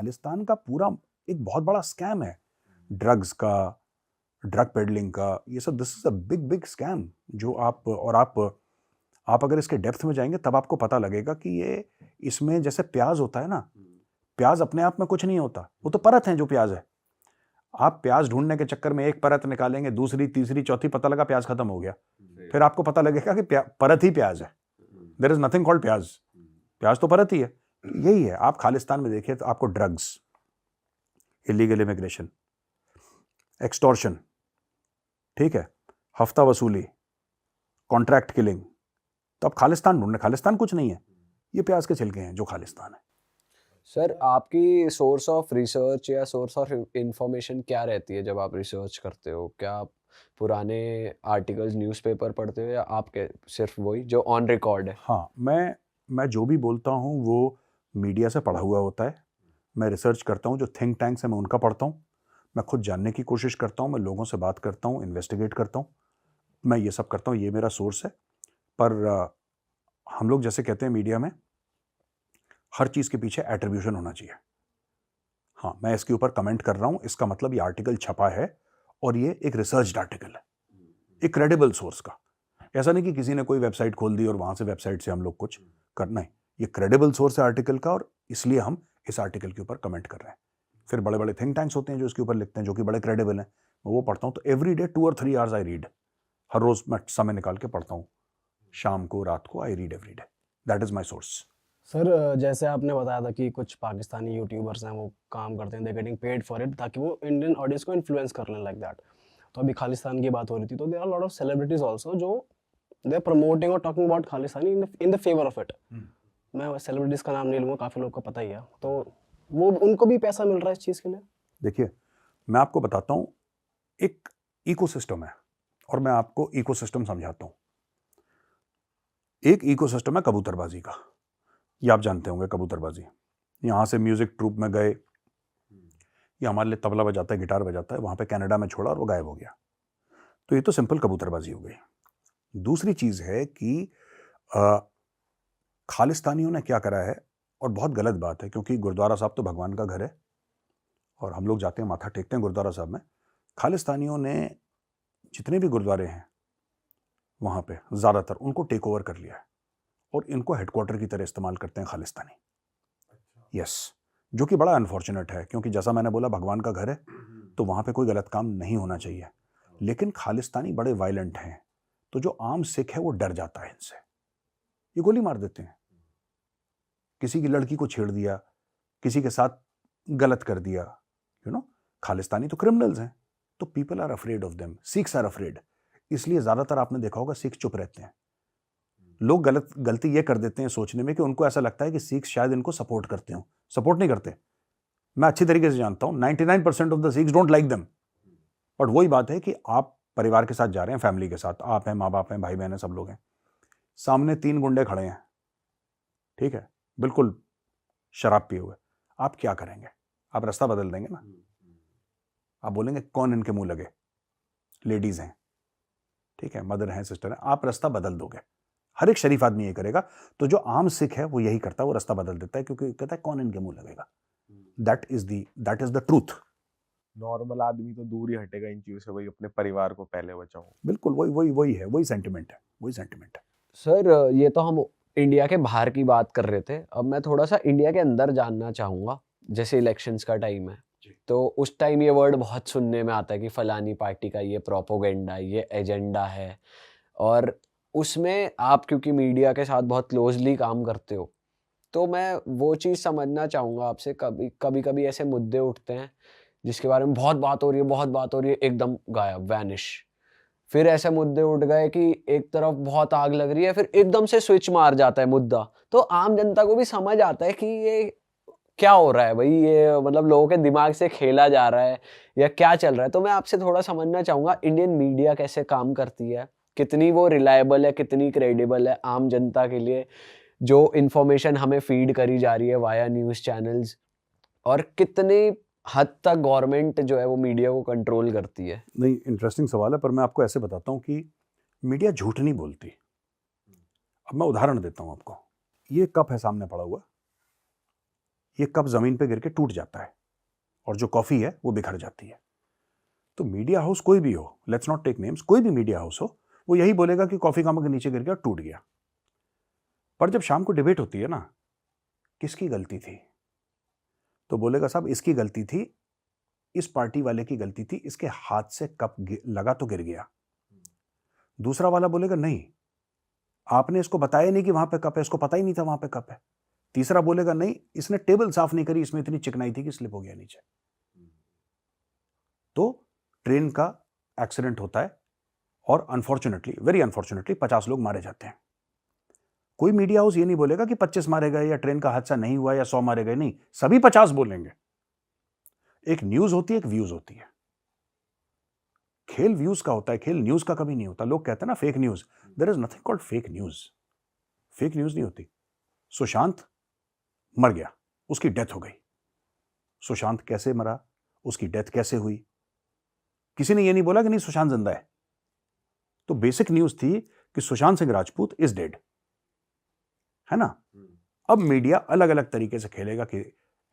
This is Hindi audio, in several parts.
खालिस्तान का पूरा एक बहुत बड़ा स्कैम है, ड्रग्स का, ड्रग पेडलिंग का, ये सब। This is a big big scam जो आप अगर इसके डेप्थ में जाएंगे तब आपको पता लगेगा कि ये, इसमें जैसे प्याज होता है ना, प्याज अपने आप में कुछ नहीं होता, वो तो परत है जो प्याज है। आप प्याज ढूंढने के चक्कर में एक परत निकालेंगे, दूसरी तीसरी चौथी, पता लगा प्याज खत्म हो गया, फिर आपको पता लगेगा कि परत ही प्याज है। देयर इज नथिंग कॉल्ड प्याज, प्याज तो परत ही है। यही है, आप खालिस्तान में देखिए तो आपको ड्रग्स, इलीगल इमिग्रेशन, एक्सटॉर्शन, ठीक है, हफ्ता वसूली, कॉन्ट्रैक्ट किलिंग, तो आप खालिस्तान ढूंढने, खालिस्तान कुछ नहीं है, ये प्याज के छिलके हैं जो खालिस्तान है। सर आपकी सोर्स ऑफ रिसर्च या सोर्स ऑफ इंफॉर्मेशन क्या रहती है जब आप रिसर्च करते हो? क्या आप पुराने आर्टिकल्स न्यूज़पेपर पढ़ते हो या आपके सिर्फ वही जो ऑन रिकॉर्ड है? हाँ, मैं जो भी बोलता हूँ वो मीडिया से पढ़ा हुआ होता है। मैं रिसर्च करता हूँ, जो थिंक टैंक्स हैं मैं उनका पढ़ता हूँ, मैं खुद जानने की कोशिश करता हूँ, मैं लोगों से बात करता हूँ, इन्वेस्टिगेट करता हूँ, मैं ये सब करता हूँ, ये मेरा सोर्स है। पर हम लोग जैसे कहते हैं मीडिया में, हर चीज़ के पीछे एट्रीब्यूशन होना चाहिए। हाँ, मैं इसके ऊपर कमेंट कर रहा हूँ, इसका मतलब ये आर्टिकल छपा है और ये एक रिसर्च्ड आर्टिकल है, एक क्रेडिबल सोर्स का। ऐसा नहीं कि किसी ने कोई वेबसाइट खोल दी और वहाँ से वेबसाइट से हम लोग कुछ करना है। ये क्रेडिबल सोर्स है आर्टिकल का, और इसलिए हम इस आर्टिकल के ऊपर कमेंट कर रहे हैं। फिर बड़े बड़े थिंक टैंक्स होते हैं जो इसके ऊपर लिखते हैं, जो कि बड़े क्रेडिबल हैं, मैं वो पढ़ता हूँ। तो एवरी डे 2 और 3 आवर्स आई रीड, हर रोज़ मैं समय निकाल के पढ़ता हूँ, शाम को, रात को, I read every day. That is my source. Sir जैसे आपने बताया था कि कुछ पाकिस्तानी यूट्यूबर्स हैं वो काम करते हैं, they getting paid for it, ताकि वो इंडियन ऑडियंस को इन्फ्लुएंस करने लाइक दैट। तो अभी खालिस्तान की बात हो रही थी, तो there are lot of celebrities also जो दे आर प्रमोटिंग और talking about Khalistani in the favour of it. मैं सेलिब्रिटीज का नाम नहीं लूँगा, काफ़ी लोग को पता ही है, तो वो उनको भी पैसा मिल रहा है इस चीज़ के लिए। देखिए, मैं आपको बताता हूँ, एक इकोसिस्टम है और मैं आपको इकोसिस्टम समझाता हूँ। एक इकोसिस्टम है कबूतरबाजी का, ये आप जानते होंगे। कबूतरबाजी, यहाँ से म्यूजिक ट्रूप में गए, ये हमारे लिए तबला बजाता है, गिटार बजाता है, वहाँ पे कनाडा में छोड़ा और वो गायब हो गया। तो ये तो सिंपल कबूतरबाजी हो गई। दूसरी चीज़ है कि खालिस्तानियों ने क्या करा है, और बहुत गलत बात है, क्योंकि गुरुद्वारा साहब तो भगवान का घर है और हम लोग जाते हैं, माथा टेकते हैं गुरुद्वारा साहब में। खालिस्तानियों ने जितने भी गुरुद्वारे हैं वहाँ पे ज़्यादातर उनको टेक ओवर कर लिया है और इनको हेडक्वार्टर की तरह इस्तेमाल करते हैं खालिस्तानी। यस, जो कि बड़ा अनफॉर्चुनेट है, क्योंकि जैसा मैंने बोला भगवान का घर है तो वहाँ पे कोई गलत काम नहीं होना चाहिए। लेकिन खालिस्तानी बड़े वायलेंट हैं, तो जो आम सिख है वो डर जाता है इनसे, ये गोली मार देते हैं। किसी की लड़की को छेड़ दिया, किसी के साथ गलत कर दिया, खालिस्तानी तो क्रिमिनल्स हैं, तो people are afraid of them, Sikhs are afraid. इसलिए ज्यादातर आपने देखा होगा सिख चुप रहते हैं। लोग गलती ये कर देते हैं सोचने में कि उनको ऐसा लगता है कि सिख शायद इनको सपोर्ट करते हो। सपोर्ट नहीं करते, मैं अच्छी तरीके से जानता हूं, 99% of the Sikhs don't like them. But वही बात है कि आप परिवार के साथ जा रहे हैं, फैमिली के साथ, आप हैं, माँ बाप हैं, भाई बहन हैं, सब लोग हैं, सामने 3 गुंडे खड़े हैं, ठीक है, बिल्कुल शराब पिए हुए, आप क्या करेंगे? आप रास्ता बदल देंगे ना, आप बोलेंगे कौन इनके मुंह लगे, लेडीज हैं, ठीक है, मदर हैं, सिस्टर हैं, आप रास्ता बदल दोगे। हर एक शरीफ आदमी ये करेगा। तो जो आम सिख है वो यही करता है, वो रास्ता बदल देता है, क्योंकि कहता है कौन इनके मुंह लगेगा। That is the truth. Normal आदमी तो दूर ही हटेगा इन चीजों से, वही अपने परिवार को पहले बचाओ। बिल्कुल वही है, वही सेंटिमेंट है, वही सेंटिमेंट है। सर ये तो हम इंडिया के बाहर की बात कर रहे थे, अब मैं थोड़ा सा इंडिया के अंदर जानना चाहूँगा। जैसे इलेक्शंस का टाइम है तो उस टाइम ये वर्ड बहुत सुनने में आता है कि फलानी पार्टी का ये प्रोपोगेंडा, ये एजेंडा है, और उसमें आप क्योंकि मीडिया के साथ बहुत क्लोजली काम करते हो, तो मैं वो चीज़ समझना चाहूँगा आपसे। कभी कभी ऐसे मुद्दे उठते हैं जिसके बारे में बहुत बात हो रही है, बहुत बात हो रही है, एकदम गायब, वैनिश। फिर ऐसे मुद्दे उठ गए कि एक तरफ बहुत आग लग रही है, फिर एकदम से स्विच मार जाता है मुद्दा, तो आम जनता को भी समझ आता है कि ये क्या हो रहा है भाई, ये मतलब लोगों के दिमाग से खेला जा रहा है या क्या चल रहा है। तो मैं आपसे थोड़ा समझना चाहूँगा इंडियन मीडिया कैसे काम करती है, कितनी वो रिलायबल है, कितनी क्रेडिबल है आम जनता के लिए, जो इन्फॉर्मेशन हमें फीड करी जा रही है वाया न्यूज़ चैनल्स, और कितनी हद तक गवर्नमेंट जो है वो मीडिया को कंट्रोल करती है। नहीं, इंटरेस्टिंग सवाल है, पर मैं आपको ऐसे बताता हूँ कि मीडिया झूठ नहीं बोलती। अब मैं उदाहरण देता हूँ आपको। ये कप है सामने पड़ा हुआ, ये कप ज़मीन पे गिर के टूट जाता है और जो कॉफ़ी है वो बिखर जाती है। तो मीडिया हाउस कोई भी हो, लेट्स नॉट टेक नेम्स, कोई भी मीडिया हाउस हो, वो यही बोलेगा कि कॉफ़ी का मग नीचे गिर गया, टूट गया। पर जब शाम को डिबेट होती है ना, किसकी गलती थी, तो बोलेगा साहब इसकी गलती थी, इस पार्टी वाले की गलती थी, इसके हाथ से कप लगा तो गिर गया। दूसरा वाला बोलेगा नहीं, आपने इसको बताया नहीं कि वहां पे कप है, इसको पता ही नहीं था वहां पे कप है। तीसरा बोलेगा नहीं, इसने टेबल साफ नहीं करी, इसमें इतनी चिकनाई थी कि स्लिप हो गया नीचे। तो ट्रेन का एक्सीडेंट होता है और अनफॉर्चुनेटली, वेरी अनफॉर्चुनेटली 50 लोग मारे जाते हैं। कोई मीडिया हाउस ये नहीं बोलेगा कि 25 मारे गए या ट्रेन का हादसा नहीं हुआ या 100 मारे गए, नहीं, सभी 50 बोलेंगे। एक न्यूज होती है, एक व्यूज होती है। खेल व्यूज का होता है, खेल न्यूज का कभी नहीं होता। लोग कहते हैं ना fake news, there is nothing called fake news. Fake news नहीं होती। सुशांत मर गया, उसकी डेथ हो गई। सुशांत कैसे मरा, उसकी डेथ कैसे हुई, किसी ने ये नहीं बोला कि नहीं सुशांत जिंदा है। तो बेसिक न्यूज थी कि सुशांत सिंह राजपूत इज डेड, है ना। अब मीडिया अलग अलग तरीके से खेलेगा कि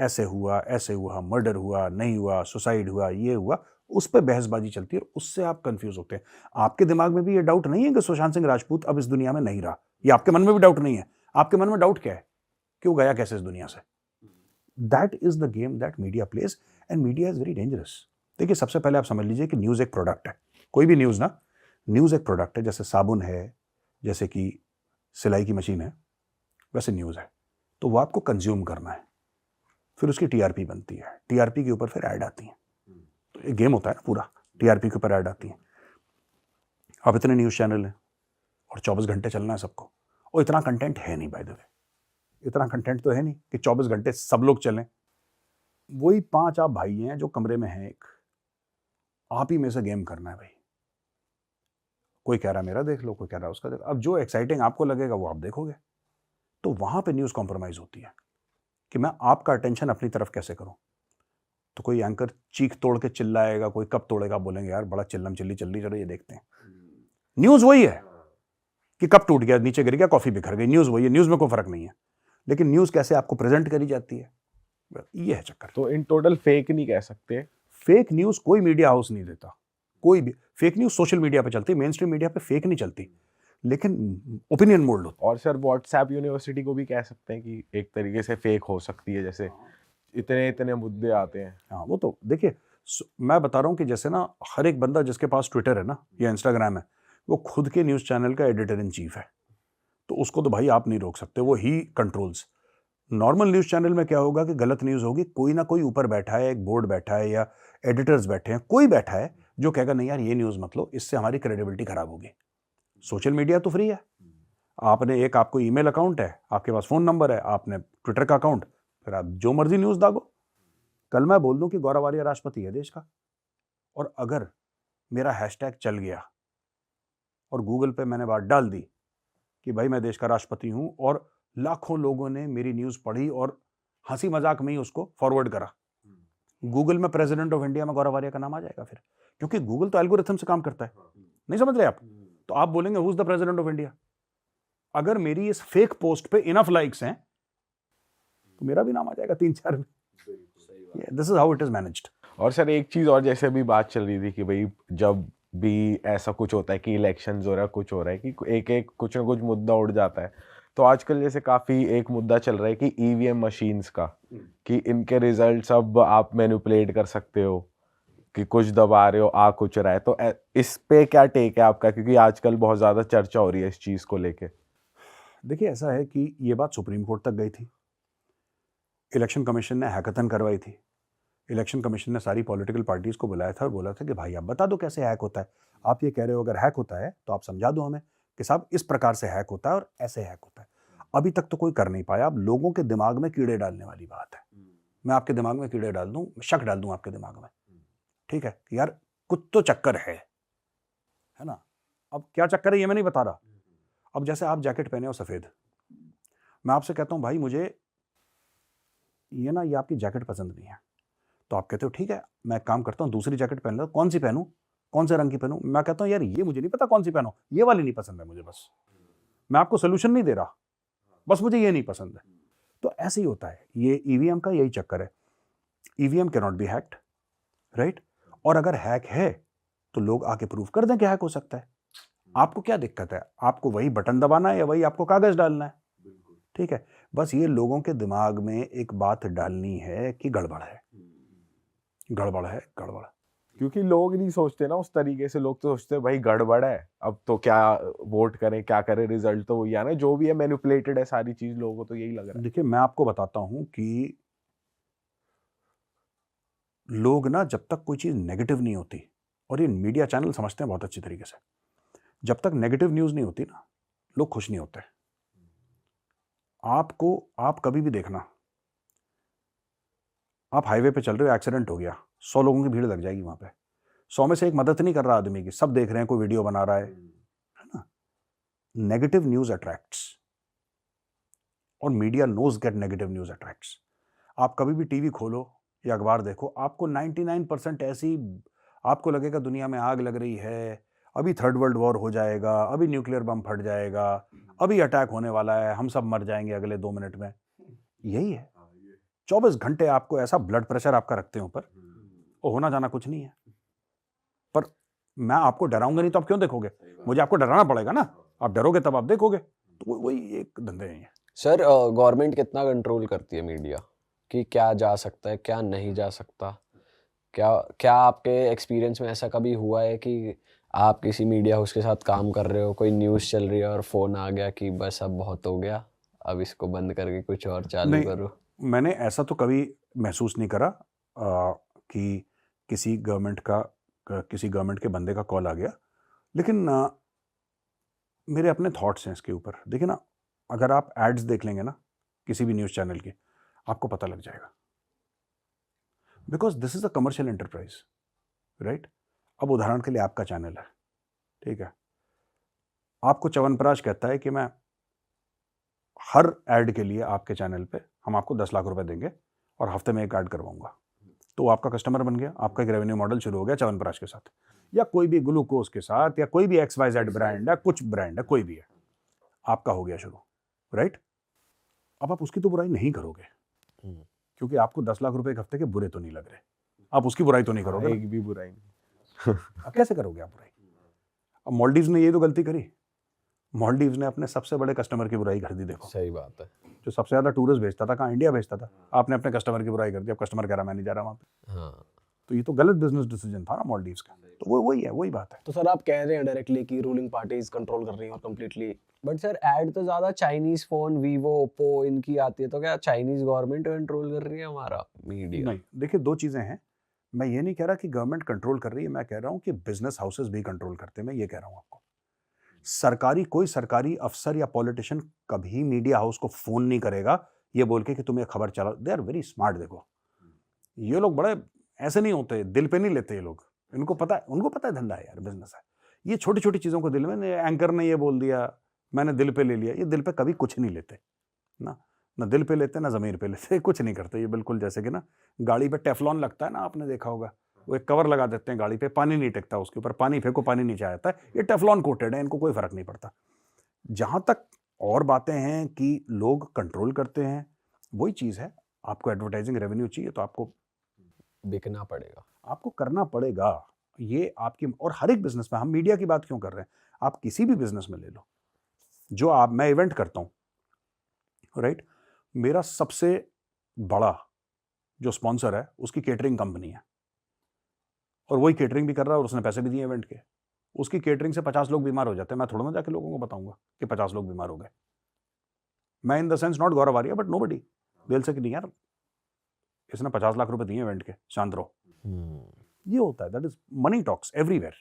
ऐसे हुआ, मर्डर हुआ, नहीं हुआ, सुसाइड हुआ, ये हुआ, उस पर बहसबाजी चलती है और उससे आप कंफ्यूज होते हैं। आपके दिमाग में भी ये डाउट नहीं है कि सुशांत सिंह राजपूत अब इस दुनिया में नहीं रहा, ये आपके मन में भी डाउट नहीं है। आपके मन में डाउट क्या है, क्यों गया कैसे इस दुनिया से। That is the game that media plays and media is very dangerous. देखिए, सबसे पहले आप समझ लीजिए कि न्यूज एक प्रोडक्ट है, कोई भी न्यूज ना, न्यूज एक प्रोडक्ट है। जैसे साबुन है, जैसे कि सिलाई की मशीन है, वैसे न्यूज है। तो वो आपको कंज्यूम करना है, फिर उसकी टीआरपी बनती है, टीआरपी के ऊपर फिर ऐड आती है। तो ये गेम होता है ना पूरा, टीआरपी के ऊपर ऐड आती है। अब इतने न्यूज चैनल हैं और 24 घंटे चलना है सबको, और इतना कंटेंट है नहीं, बाय द वे, इतना कंटेंट तो है नहीं कि 24 घंटे सब लोग चलें। वही 5 आप भाई हैं जो कमरे में हैं, एक आप ही में से गेम करना है भाई। कोई कह रहा है मेरा देख लो, कोई कह रहा है उसका देख। अब जो एक्साइटिंग आपको लगेगा वो आप देखोगे। तो वहां पे न्यूज कॉम्प्रोमाइज होती है कि मैं आपका अटेंशन अपनी तरफ कैसे करूं। तो कोई एंकर चीख तोड़ के चिल्लाएगा, कोई कब तोड़ेगा, बोलेंगे यार बड़ा चिल्लम चिल्ली चल रही, चलो ये देखते हैं। न्यूज वही है कि कब टूट गया, नीचे गिर गया, कॉफी बिखर गई, न्यूज वही है, न्यूज में कोई फर्क नहीं है। लेकिन न्यूज कैसे आपको प्रेजेंट करी जाती है, ये है चक्कर। तो इन टोटल फेक नहीं कह सकते। फेक न्यूज कोई मीडिया हाउस नहीं देता, कोई भी। फेक न्यूज सोशल मीडिया पे चलती है, मेन स्ट्रीम मीडिया पे फेक नहीं चलती, लेकिन ओपिनियन मोल्ड होता है। और सर व्हाट्सएप यूनिवर्सिटी को भी कह सकते हैं कि एक तरीके से फेक हो सकती है, जैसे इतने इतने मुद्दे आते हैं। हाँ, वो तो देखिए, मैं बता रहा हूँ कि जैसे ना हर एक बंदा जिसके पास ट्विटर है ना या इंस्टाग्राम है, वो खुद के न्यूज़ चैनल का एडिटर इन चीफ है। तो उसको तो भाई आप नहीं रोक सकते, वो ही कंट्रोल्स। नॉर्मल न्यूज़ चैनल में क्या होगा कि गलत न्यूज़ होगी, कोई ना कोई ऊपर बैठा है, एक बोर्ड बैठा है या एडिटर्स बैठे हैं, कोई बैठा है जो कहेगा नहीं यार ये न्यूज़ मत लो, इससे हमारी क्रेडिबिलिटी खराब होगी। सोशल मीडिया तो फ्री है, आपने एक, आपको ईमेल अकाउंट है, आपके पास फ़ोन नंबर है, आपने ट्विटर का अकाउंट, फिर आप जो मर्जी न्यूज़ दागो। कल मैं बोल दूं कि गौरव आर्य राष्ट्रपति है देश का, और अगर मेरा हैशटैग चल गया और गूगल पे मैंने बात डाल दी कि भाई मैं देश का राष्ट्रपति हूं, और लाखों लोगों ने मेरी न्यूज़ पढ़ी और हंसी मजाक में ही उसको फॉरवर्ड करा, गूगल में प्रेसिडेंट ऑफ इंडिया में गौरव आर्य का नाम आ जाएगा फिर, क्योंकि गूगल तो एल्गोरिथम से काम करता है। नहीं समझ रहे आप? तो आप बोलेंगे who is the president of India. अगर मेरी इस फेक पोस्ट पे इनफ लाइक्स हैं तो मेरा भी नाम आ जाएगा 3-4 में। This is how it is managed. और सर एक चीज़ और, जैसे अभी बात चल रही थी कि भाई जब भी ऐसा कुछ होता है कि इलेक्शंस हो रहा है, कुछ हो रहा है, कि एक एक कुछ ना कुछ मुद्दा उड़ जाता है, तो आजकल जैसे काफ़ी एक मुद्दा चल रहा है कि ईवीएम मशीन्स का, कि इनके रिजल्ट्स अब आप मैनिपुलेट कर सकते हो, कि कुछ दबा रहे हो आ कुछ रहा है। तो इस पे क्या टेक है आपका, क्योंकि आजकल बहुत ज़्यादा चर्चा हो रही है इस चीज़ को लेके। देखिए, ऐसा है कि ये बात सुप्रीम कोर्ट तक गई थी, इलेक्शन कमीशन ने हैकाथन करवाई थी, इलेक्शन कमीशन ने सारी पॉलिटिकल पार्टीज को बुलाया था और बोला था कि भाई आप बता दो कैसे हैक होता है। आप ये कह रहे हो अगर हैक होता है तो आप समझा दो हमें कि साहब इस प्रकार से हैक होता है और ऐसे हैक होता है। अभी तक तो कोई कर नहीं पाया। अब लोगों के दिमाग में कीड़े डालने वाली बात है। मैं आपके दिमाग में कीड़े डाल दूं, शक डाल दूं आपके दिमाग में, ठीक है, यार कुछ तो चक्कर है ना। अब क्या चक्कर है ये मैं नहीं बता रहा। अब जैसे आप जैकेट पहने हो सफेद, मैं आपसे कहता हूं भाई मुझे ये ना, ये आपकी जैकेट पसंद नहीं है, तो आप कहते हो ठीक है मैं काम करता हूँ दूसरी जैकेट पहन लो। कौन सी पहनूं, कौन से रंग की पहनूं? मैं कहता हूँ यार ये मुझे नहीं पता कौन सी पहनो, ये वाली नहीं पसंद है मुझे, बस मैं आपको सोल्यूशन नहीं दे रहा, बस मुझे ये नहीं पसंद है। तो ऐसे ही होता है, ये ईवीएम का यही चक्कर है। EVM can not be hacked, right? और अगर हैक है तो लोग आके प्रूव कर दें कि हैक हो सकता है। आपको क्या दिक्कत है? आपको वही बटन दबाना है या वही आपको कागज डालना है, ठीक है? बस ये लोगों के दिमाग में एक बात डालनी है कि गड़बड़ है, गड़बड़ है, गड़बड़। क्योंकि लोग नहीं सोचते ना उस तरीके से, लोग तो सोचते हैं भाई गड़बड़ है, अब तो क्या वोट करें, क्या करें, रिजल्ट तो वही आना है, जो भी है मैनिपुलेटेड है सारी चीज, लोगों को तो यही लग रहा है। देखिए, मैं आपको बताता हूं कि लोग ना जब तक कोई चीज नेगेटिव नहीं होती, और ये मीडिया चैनल समझते हैं बहुत अच्छी तरीके से, जब तक नेगेटिव न्यूज नहीं होती ना, लोग खुश नहीं होते। आप कभी भी देखना, आप हाईवे पे चल रहे हो, एक्सीडेंट हो गया, 100 लोगों की भीड़ लग जाएगी वहां पे, 100 में से एक मदद नहीं कर रहा आदमी की, सब देख रहे हैं, कोई वीडियो बना रहा है ना? नेगेटिव न्यूज अट्रैक्ट्स, और media knows get negative news attracts. आप कभी भी टीवी खोलो या अखबार देखो, आपको 99% ऐसी, आपको लगेगा दुनिया में आग लग रही है, अभी थर्ड वर्ल्ड वॉर हो जाएगा, अभी न्यूक्लियर बम फट जाएगा, अभी अटैक होने वाला है, हम सब मर जाएंगे अगले 2 मिनट में। यही है, 24 घंटे आपको ऐसा ब्लड प्रेशर आपका रखते हैं ऊपर, और होना जाना कुछ नहीं है। पर मैं आपको डराऊंगा नहीं तो आप क्यों देखोगे? मुझे आपको डराना पड़ेगा ना, आप डरोगे तब आप देखोगे। तो वही एक धंधे हैं। सर गवर्नमेंट कितना कंट्रोल करती है मीडिया, कि क्या जा सकता है, क्या नहीं जा सकता? क्या आपके एक्सपीरियंस में ऐसा कभी हुआ है कि आप किसी मीडिया हाउस के साथ काम कर रहे हो, कोई न्यूज़ चल रही है और फ़ोन आ गया कि बस अब बहुत हो गया, अब इसको बंद करके कुछ और चालू नहीं, करो? मैंने ऐसा तो कभी महसूस नहीं करा कि किसी गवर्नमेंट के बंदे का कॉल आ गया, लेकिन मेरे अपने थॉट्स हैं इसके ऊपर। देखिए ना, अगर आप एड्स देख लेंगे ना किसी भी न्यूज़ चैनल के, आपको पता लग जाएगा, because this is a commercial enterprise, right? अब उदाहरण के लिए आपका चैनल है, ठीक है, आपको च्यवनप्राश कहता है कि मैं हर ऐड के लिए आपके चैनल पे हम आपको 10 लाख रुपए देंगे और हफ्ते में एक ऐड करवाऊंगा, तो वो आपका कस्टमर बन गया, आपका एक रेवेन्यू मॉडल शुरू हो गया च्यवनप्राश के साथ, या कोई भी ग्लूकोज के साथ, या कोई भी XYZ ब्रांड है, कुछ ब्रांड है, कोई भी है, आपका हो गया शुरू, राइट? अब आप उसकी तो बुराई नहीं करोगे, क्योंकि आपको 10 लाख रुपए एक हफ्ते के बुरे तो नहीं लग रहे, आप उसकी बुराई तो नहीं करोगे ना। एक भी बुराई नहीं। अब कैसे करोगे आप बुराई? अब मालदीव्स ने ये तो गलती करी, मालदीव्स ने अपने सबसे बड़े कस्टमर की बुराई कर दी। देखो, सही बात है। जो सबसे ज्यादा टूरिस्ट भेजता था, कहाँ? इंडिया भेजता था, आपने अपने कस्टमर की बुराई कर दी, अब कस्टमर कह रहा मैं नहीं जा रहा वहां पे। हाँ, तो ये तो गलत बिजनेस डिसीजन था ना मालदीव्स का। तो वही बात है। तो सर आप कह रहे हैं डायरेक्टली कि रूलिंग पार्टीज कंट्रोल कर रही हैं और कंप्लीटली। बट सर ऐड तो ज़्यादा चाइनीज़ फ़ोन, वीवो, ओप्पो इनकी आती है, तो क्या चाइनीज़ गवर्नमेंट कंट्रोल कर रही है हमारा मीडिया? नहीं, देखिए, दो चीजें हैं। मैं ये नहीं कह रहा कि गवर्नमेंट कंट्रोल कर रही है, मैं कह रहा हूँ कि बिजनेस हाउसेस भी कंट्रोल करते हैं। मैं ये कह रहा हूँ आपको, कोई सरकारी अफसर या पॉलिटिशियन कभी मीडिया हाउस को फोन नहीं करेगा ये बोल के कि तुम्हें खबर चला। They are very smart. देखो, ये लोग बड़े ऐसे नहीं होते, दिल पे नहीं लेते ये लोग। उनको पता है धंधा है यार, बिजनेस है। ये छोटी छोटी चीजों को दिल में, एंकर ने ये बोल दिया मैंने दिल पे ले लिया, ये दिल पे कभी कुछ नहीं लेते ना दिल पे लेते ना जमीर पे लेते, कुछ नहीं करते ये। बिल्कुल जैसे कि ना गाड़ी पे टेफलॉन लगता है ना, आपने देखा होगा, वो एक कवर लगा देते हैं गाड़ी पे, पानी नहीं टिकता उसके ऊपर, पानी फेंको पानी नीचे आता है। ये टेफलॉन कोटेड है, इनको कोई फर्क नहीं पड़ता। जहां तक और बातें हैं कि लोग कंट्रोल करते हैं, वही चीज है, आपको एडवर्टाइजिंग रेवेन्यू चाहिए तो आपको बिकना पड़ेगा। आपको करना पड़ेगा। ये आपकी, और हर एक बिजनेस में, हम मीडिया की बात क्यों कर रहे हैं, आप किसी भी बिजनेस में ले लो। जो मैं इवेंट करता हूं, राइट, मेरा सबसे बड़ा जो स्पॉन्सर है उसकी केटरिंग कंपनी है, और वही केटरिंग भी कर रहा है और उसने पैसे भी दिए इवेंट के। उसकी केटरिंग से 50 लोग बीमार हो जाते हैं, मैं थोड़ा ना जाके लोगों को बताऊंगा कि 50 लोग बीमार हो गए। मैं in the sense not Gaurav Arya, but nobody दिल से कि नहीं यार, इसने 50 लाख रुपए दिए इवेंट के, शांत रहो। ये होता है, that is money talks everywhere.